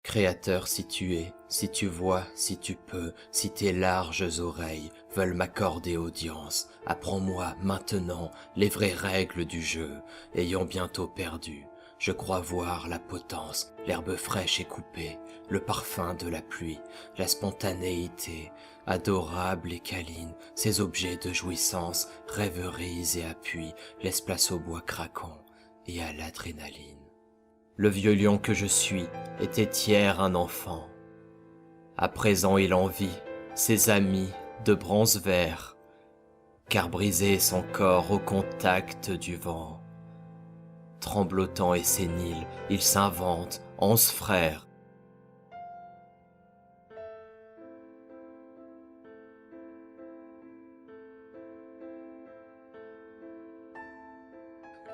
Créateur, si tu es, si tu vois, si tu peux, si tes larges oreilles veulent m'accorder audience, apprends-moi maintenant les vraies règles du jeu. Ayant bientôt perdu, je crois voir la potence, l'herbe fraîche et coupée, le parfum de la pluie, la spontanéité, adorable et câline, ces objets de jouissance, rêveries et appuis, laissent place au bois craquant et à l'adrénaline. Le vieux lion que je suis était hier un enfant. À présent il envie ses amis de bronze vert, car brisé son corps au contact du vent. Tremblotant et sénile, il s'invente 11 frères.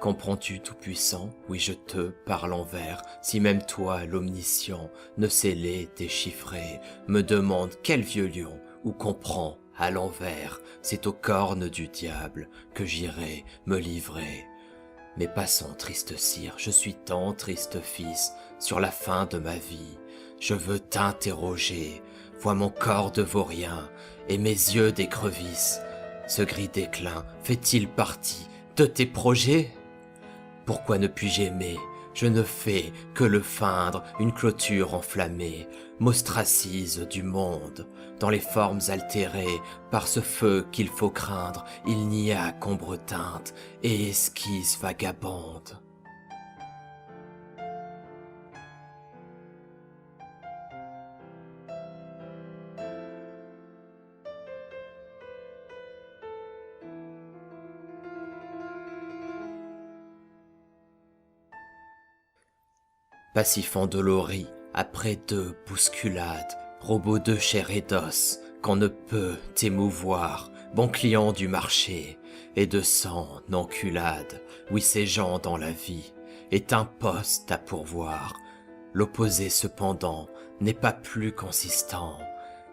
Comprends-tu, Tout-Puissant? Oui, je te parle en vers. Si même toi, l'omniscient, ne sais les déchiffrer, me demande quel vieux lion, ou comprends à l'envers, c'est aux cornes du diable que j'irai me livrer. Mais passons, triste sire, je suis ton triste fils, sur la fin de ma vie. Je veux t'interroger, vois mon corps de vaurien, et mes yeux d'écrevisse. Ce gris déclin fait-il partie de tes projets? Pourquoi ne puis-je aimer? Je ne fais que le feindre, une clôture enflammée m'ostracise du monde. Dans les formes altérées, par ce feu qu'il faut craindre, il n'y a qu'ombre teinte et esquisse vagabonde. Passif endolori, après 2 bousculades, robot de chair et d'os, qu'on ne peut émouvoir, bon client du marché, et de sang n'enculade, oui ces gens dans la vie, est un poste à pourvoir. L'opposé cependant n'est pas plus consistant.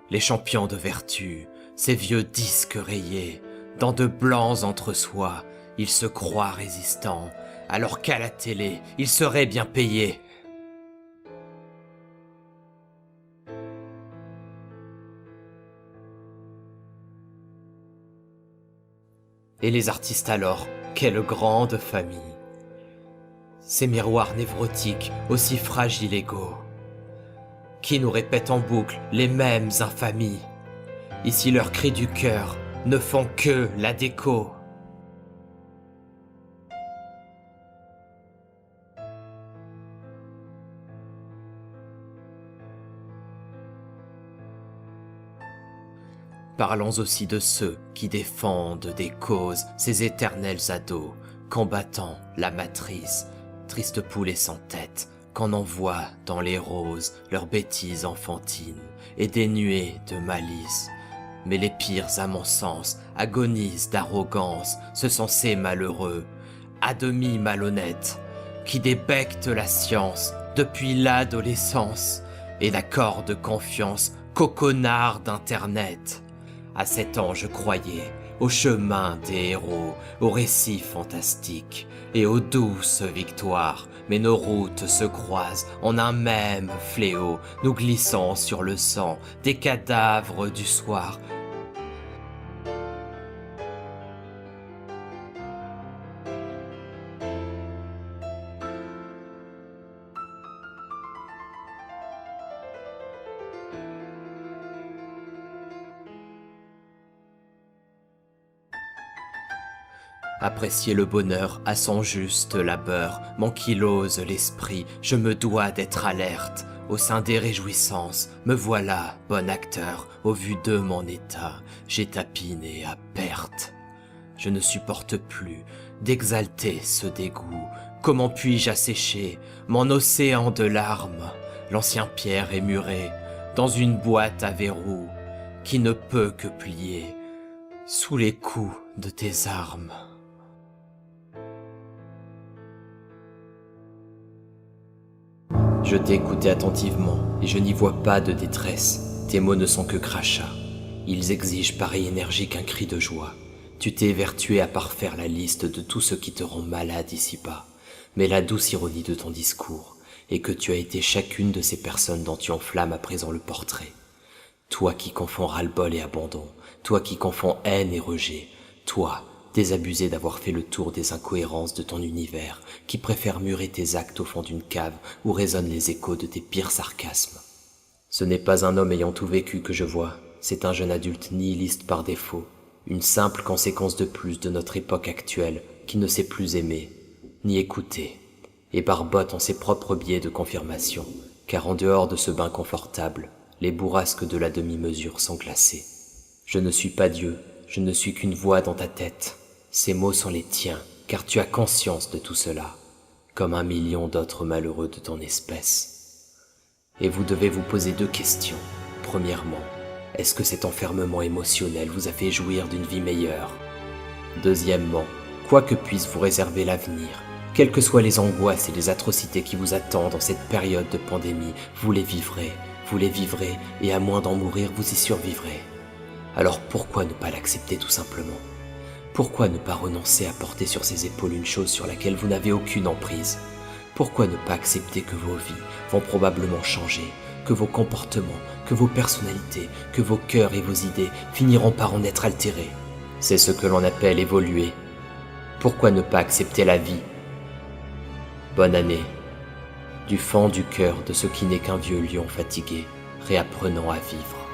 Les champions de vertu, ces vieux disques rayés, dans de blancs entre-soi, ils se croient résistants, alors qu'à la télé, ils seraient bien payés. Et les artistes alors, quelle grande famille! Ces miroirs névrotiques, aussi fragiles égaux, qui nous répètent en boucle les mêmes infamies. Ici leurs cris du cœur ne font que la déco. Parlons aussi de ceux qui défendent des causes, ces éternels ados, combattant la matrice, triste poulet sans tête, qu'on envoie dans les roses leurs bêtises enfantines et dénuées de malice. Mais les pires, à mon sens, agonisent d'arrogance, ce sont ces malheureux, à demi malhonnêtes, qui débectent la science depuis l'adolescence et n'accordent confiance qu'aux connards d'internet. À 7 ans, je croyais au chemin des héros, aux récits fantastiques et aux douces victoires. Mais nos routes se croisent en un même fléau, nous glissant sur le sang des cadavres du soir. Apprécier le bonheur à son juste labeur m'ankylose l'esprit, je me dois d'être alerte. Au sein des réjouissances, me voilà, bon acteur, au vu de mon état, j'ai tapiné à perte. Je ne supporte plus d'exalter ce dégoût, comment puis-je assécher mon océan de larmes? L'ancien Pierre est muré dans une boîte à verrou, qui ne peut que plier sous les coups de tes armes. Je t'ai écouté attentivement, et je n'y vois pas de détresse. Tes mots ne sont que crachats. Ils exigent pareille énergie qu'un cri de joie. Tu t'es évertué à parfaire la liste de tout ce qui te rend malade ici-bas. Mais la douce ironie de ton discours et que tu as été chacune de ces personnes dont tu enflammes à présent le portrait. Toi qui confonds ras-le-bol et abandon, toi qui confonds haine et rejet, toi, désabusé d'avoir fait le tour des incohérences de ton univers, qui préfère murer tes actes au fond d'une cave où résonnent les échos de tes pires sarcasmes. Ce n'est pas un homme ayant tout vécu que je vois, c'est un jeune adulte nihiliste par défaut, une simple conséquence de plus de notre époque actuelle qui ne sait plus aimer, ni écouter, et barbotte en ses propres biais de confirmation, car en dehors de ce bain confortable, les bourrasques de la demi-mesure sont glacées. Je ne suis pas Dieu, je ne suis qu'une voix dans ta tête. Ces mots sont les tiens, car tu as conscience de tout cela, comme 1 million d'autres malheureux de ton espèce. Et vous devez vous poser 2 questions. Premièrement, est-ce que cet enfermement émotionnel vous a fait jouir d'une vie meilleure? Deuxièmement, quoi que puisse vous réserver l'avenir, quelles que soient les angoisses et les atrocités qui vous attendent en cette période de pandémie, vous les vivrez, et à moins d'en mourir, vous y survivrez. Alors pourquoi ne pas l'accepter tout simplement? Pourquoi ne pas renoncer à porter sur ses épaules une chose sur laquelle vous n'avez aucune emprise? Pourquoi ne pas accepter que vos vies vont probablement changer, que vos comportements, que vos personnalités, que vos cœurs et vos idées finiront par en être altérés? C'est ce que l'on appelle évoluer. Pourquoi ne pas accepter la vie? Bonne année. Du fond du cœur de ce qui n'est qu'un vieux lion fatigué, réapprenant à vivre.